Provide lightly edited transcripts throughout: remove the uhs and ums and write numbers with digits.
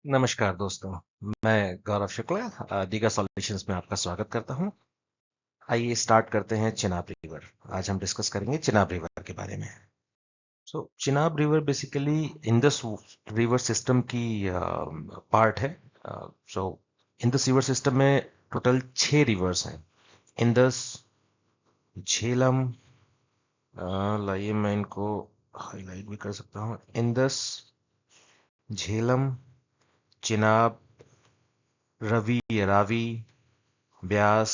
नमस्कार दोस्तों, मैं गौरव शुक्ला दीगा सॉल्यूशंस में आपका स्वागत करता हूं। आइए स्टार्ट करते हैं चिनाब रिवर। आज हम डिस्कस करेंगे चिनाब रिवर के बारे में। Chenab river basically Indus river system की पार्ट है। सो इंडस रिवर सिस्टम में टोटल 6 रिवर्स हैं। इंडस, झेलम, लाइए मैं इनको हाईलाइट भी कर सकता हूँ। Indus, Jhelum, Chenab, Ravi, Beas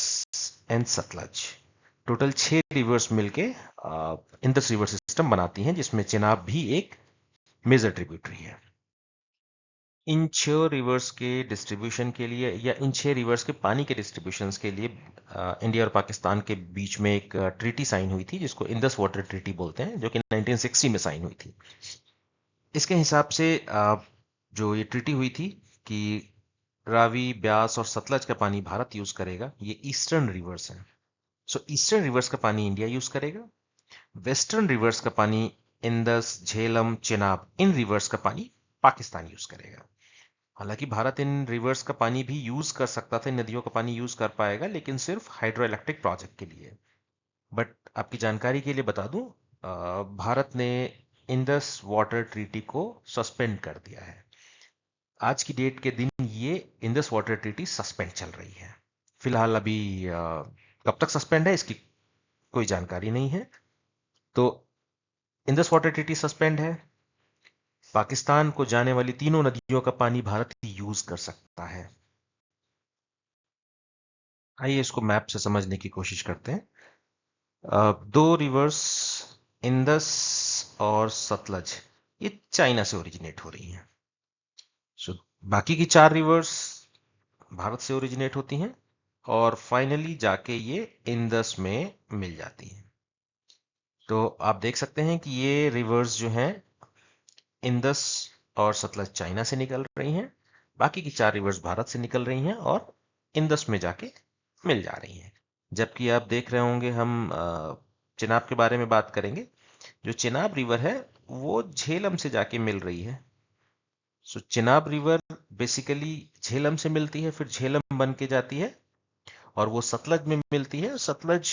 and Sutlej. Total 6 reverse मिलके इंडस रिवर सिस्टम बनाती हैं, जिसमें चिनाब भी एक मेजर ट्रिब्यूटरी है। इन 6 रिवर्स के डिस्ट्रीब्यूशन के लिए या इन 6 रिवर्स के पानी के डिस्ट्रीब्यूशन के लिए इंडिया और पाकिस्तान के बीच में एक ट्रीटी साइन हुई थी, जिसको इंडस वाटर ट्रीटी बोलते हैं, जो कि 1960 में साइन हुई थी। इसके हिसाब से जो ये ट्रीटी हुई थी कि रावी, ब्यास और सतलज का पानी भारत यूज करेगा, ये ईस्टर्न रिवर्स हैं। ईस्टर्न रिवर्स का पानी इंडिया यूज करेगा। वेस्टर्न रिवर्स का पानी इंडस, झेलम, चिनाब, इन रिवर्स का पानी पाकिस्तान यूज करेगा। हालांकि भारत इन रिवर्स का पानी भी यूज कर सकता था, इन नदियों का पानी यूज कर पाएगा, लेकिन सिर्फ हाइड्रो इलेक्ट्रिक प्रोजेक्ट के लिए। बट आपकी जानकारी के लिए बता दूं, भारत ने इंडस वाटर ट्रीटी को सस्पेंड कर दिया है। आज की डेट के दिन ये इंडस वाटर ट्रीटी सस्पेंड चल रही है। फिलहाल अभी कब तक सस्पेंड है इसकी कोई जानकारी नहीं है। तो इंडस वाटर ट्रीटी सस्पेंड है। पाकिस्तान को जाने वाली तीनों नदियों का पानी भारत ही यूज कर सकता है। आइए इसको मैप से समझने की कोशिश करते हैं। 2 रिवर्स, इंडस और सतलज, ये चाइना से ओरिजिनेट हो रही हैं। सो बाकी की 4 रिवर्स भारत से ओरिजिनेट होती हैं और फाइनली जाके ये इंडस में मिल जाती हैं। तो आप देख सकते हैं कि ये रिवर्स जो हैं, इंडस और सतलज चाइना से निकल रही हैं, बाकी की 4 रिवर्स भारत से निकल रही हैं और इंडस में जाके मिल जा रही हैं। जबकि आप देख रहे होंगे, हम चिनाब के बारे में बात करेंगे। जो चिनाब रिवर है वो झेलम से जाके मिल रही है। चिनाब रिवर बेसिकली झेलम से मिलती है, फिर झेलम बन के जाती है और वो सतलज में मिलती है, सतलज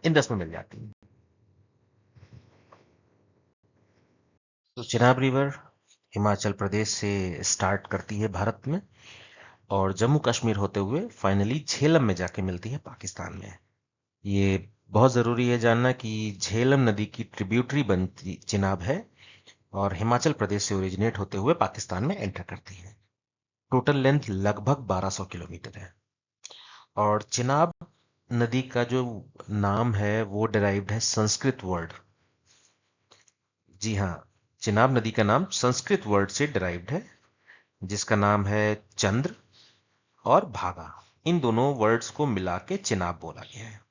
इंडस में मिल जाती है। चिनाब रिवर हिमाचल प्रदेश से स्टार्ट करती है भारत में और जम्मू कश्मीर होते हुए फाइनली झेलम में जाके मिलती है पाकिस्तान में। ये बहुत जरूरी है जानना कि झेलम नदी की ट्रिब्यूटरी बनती चिनाब है और हिमाचल प्रदेश से ओरिजिनेट होते हुए पाकिस्तान में एंटर करती है। टोटल लेंथ लगभग 1200 किलोमीटर है और चिनाब नदी का जो नाम है वो डिराइव्ड है संस्कृत वर्ड। जी हाँ, चिनाब नदी का नाम संस्कृत वर्ड से डिराइव्ड है, जिसका नाम है चंद्र और भागा। इन दोनों वर्ड्स को मिला के चिनाब बोला गया है।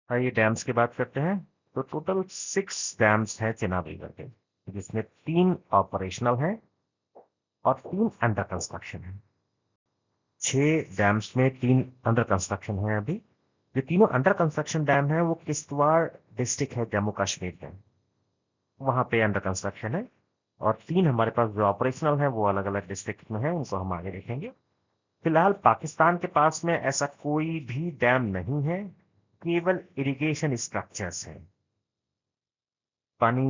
आइए डैम्स की बात करते हैं। तो टोटल 6 डैम्स हैं चिनाब रिवर के, जिसमें 3 ऑपरेशनल हैं और 3 अंडर कंस्ट्रक्शन हैं। 6 डैम्स में 3 अंडर कंस्ट्रक्शन हैं अभी। जो तीनों अंडर कंस्ट्रक्शन डैम हैं वो किश्तवाड़ डिस्ट्रिक्ट है जम्मू कश्मीर में, वहां पे अंडर कंस्ट्रक्शन है। और 3 हमारे पास जो ऑपरेशनल हैं वो अलग अलग डिस्ट्रिक्ट में है, उनको हम आगे देखेंगे। फिलहाल पाकिस्तान के पास में ऐसा कोई भी डैम नहीं है, केवल इरिगेशन स्ट्रक्चर्स हैं। पानी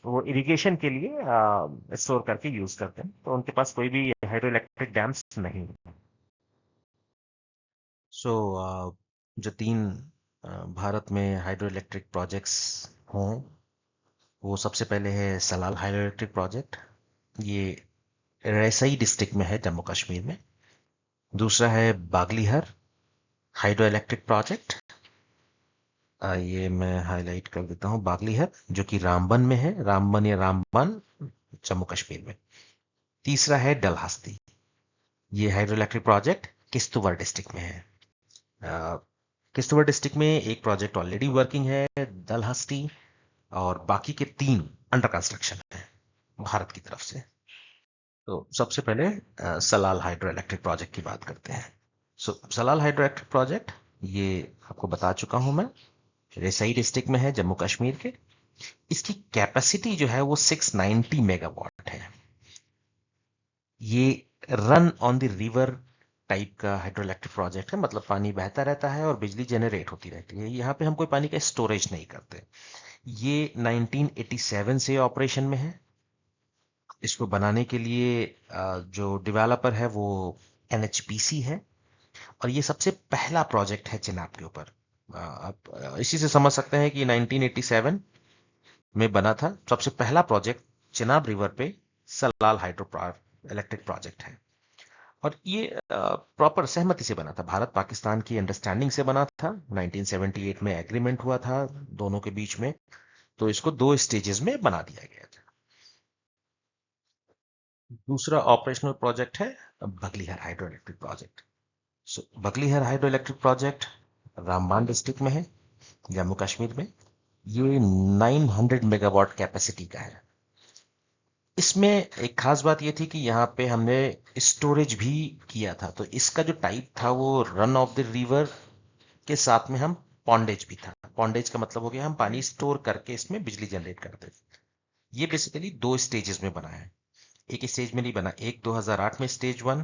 वो इरिगेशन के लिए स्टोर करके यूज करते हैं, तो उनके पास कोई भी हाइड्रो इलेक्ट्रिक डैम्स नहीं है। सो जो 3 भारत में हाइड्रो इलेक्ट्रिक प्रोजेक्ट्स हों, वो सबसे पहले है सलाल हाइड्रो इलेक्ट्रिक प्रोजेक्ट। ये रैसई डिस्ट्रिक्ट में है, जम्मू कश्मीर में। दूसरा है बागलीहर हाइड्रो इलेक्ट्रिक प्रोजेक्ट। ये मैं हाईलाइट कर देता हूँ, बागलीहर जो कि रामबन में है, रामबन या रामबन, जम्मू कश्मीर में। तीसरा है डलहस्ती। ये hydro electric project Kishtwar district में है। किश्तवाड़ डिस्ट्रिक्ट में एक प्रोजेक्ट ऑलरेडी वर्किंग है, डलहस्ती, और बाकी के 3 अंडर कंस्ट्रक्शन है भारत की तरफ से। तो सबसे पहले सलाल हाइड्रो इलेक्ट्रिक प्रोजेक्ट की बात करते हैं। सलाल हाइड्रो इलेक्ट्रिक प्रोजेक्ट, ये आपको बता चुका हूं मैं, रेसई डिस्ट्रिक्ट में है, जम्मू कश्मीर के। इसकी कैपेसिटी जो है वो 690 मेगावाट है। ये run on the river type का हाइड्रोइलेक्ट्रिक प्रोजेक्ट है, मतलब पानी बहता रहता है और बिजली जनरेट होती रहती है। यहाँ पे हम कोई पानी का स्टोरेज नहीं करते। ये 1987 से ऑपरेशन में है। इसको बनाने के लिए जो डेवलपर है वो एनएचपीसी है, और ये सबसे पहला प्रोजेक्ट है चिनाब के ऊपर। आप इसी से समझ सकते हैं कि 1987 में बना था। सबसे पहला प्रोजेक्ट चिनाब रिवर पे सलाल हाइड्रो इलेक्ट्रिक प्रोजेक्ट है, और ये प्रॉपर सहमति से बना था। भारत पाकिस्तान की अंडरस्टैंडिंग से बना था। 1978 में एग्रीमेंट हुआ था दोनों के बीच में, तो इसको 2 स्टेजेस में बना दिया गया था। दूसरा ऑपरेशनल प्रोजेक्ट है Baglihar hydro electric project. Baglihar hydro electric project Ramban district में है, जम्मू कश्मीर में। ये 900 मेगावाट कैपेसिटी का है। इसमें एक खास बात ये थी कि यहाँ पे हमने स्टोरेज भी किया था। तो इसका जो टाइप था वो रन ऑफ द रिवर के साथ में हम पॉन्डेज भी था। पॉन्डेज का मतलब हो गया हम पानी स्टोर करके इसमें बिजली जनरेट करते थे। ये बेसिकली 2 स्टेजेस में बना है। एक स्टेज में नहीं बना, एक 2008 में स्टेज 1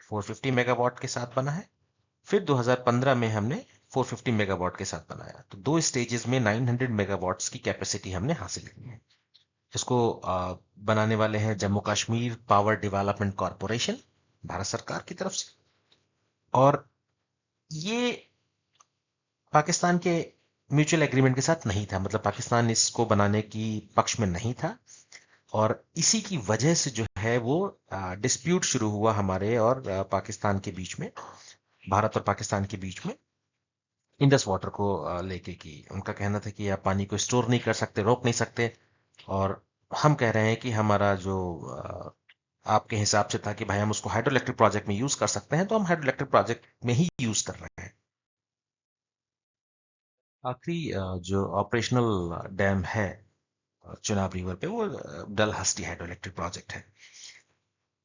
450 मेगावाट के साथ बना है, फिर 2015 में हमने 450 मेगावाट के साथ बनाया। तो 2 स्टेजेस में 900 मेगावाट्स की कैपेसिटी हमने हासिल की है। इसको बनाने वाले हैं Jammu Kashmir power development corporation, Bharat सरकार की तरफ से। और ये पाकिस्तान के म्यूचुअल एग्रीमेंट के साथ नहीं था, मतलब पाकिस्तान इसको बनाने की पक्ष में नहीं था, और इसी की वजह से जो है वो डिस्प्यूट शुरू हुआ हमारे और पाकिस्तान के बीच में, भारत और पाकिस्तान के बीच में, इंडस वाटर को लेके। कि उनका कहना था कि आप पानी को स्टोर नहीं कर सकते, रोक नहीं सकते, और हम कह रहे हैं कि हमारा जो आपके हिसाब से था कि भाई हम उसको हाइड्रो इलेक्ट्रिक प्रोजेक्ट में यूज कर सकते हैं, तो हम हाइड्रो इलेक्ट्रिक प्रोजेक्ट में ही यूज कर रहे हैं। आखिरी जो ऑपरेशनल डैम है चुनाब रिवर पे, वो डल हस्ती हाइड्रो इलेक्ट्रिक प्रोजेक्ट है।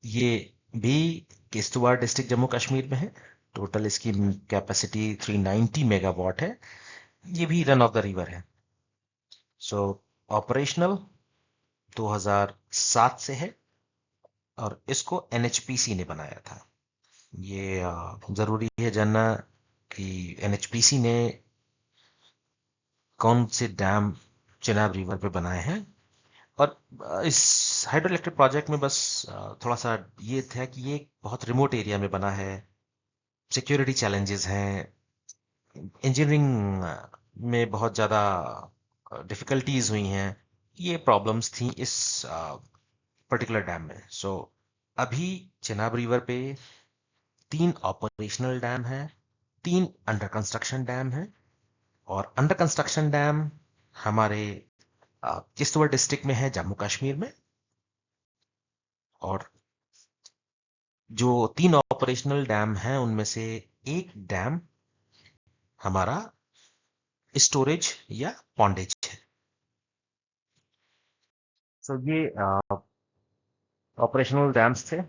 ये भी किश्तवाड़ डिस्ट्रिक्ट जम्मू कश्मीर में है। टोटल इसकी कैपेसिटी 390 मेगावाट है। ये भी रन ऑफ द रिवर है। सो ऑपरेशनल 2007 से है, और इसको एनएचपीसी ने बनाया था। ये जरूरी है जानना कि एनएचपीसी ने कौन से डैम चिनाब रिवर पे बनाए हैं। और इस हाइड्रो इलेक्ट्रिक प्रोजेक्ट में बस थोड़ा सा ये था कि ये बहुत रिमोट एरिया में बना है। सिक्योरिटी चैलेंजेस हैं, इंजीनियरिंग में बहुत ज़्यादा डिफिकल्टीज हुई हैं, ये प्रॉब्लम्स थी इस पर्टिकुलर डैम में। सो अभी चिनाब रिवर पे 3 ऑपरेशनल डैम है, 3 अंडर कंस्ट्रक्शन डैम है। और अंडर कंस्ट्रक्शन डैम हमारे किश्तवाड़ डिस्ट्रिक्ट में है, जम्मू कश्मीर में। और जो 3 ऑपरेशनल डैम हैं उनमें से एक डैम हमारा स्टोरेज या पॉन्डेज है। सो ये ऑपरेशनल डैम्स थे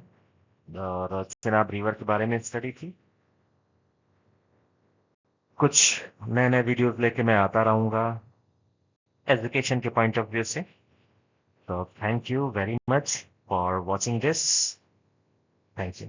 और चिनाब रिवर के बारे में स्टडी थी। कुछ नए नए वीडियोस लेके मैं आता रहूंगा एजुकेशन के पॉइंट ऑफ व्यू से। तो thank you very much for watching this. Thank you.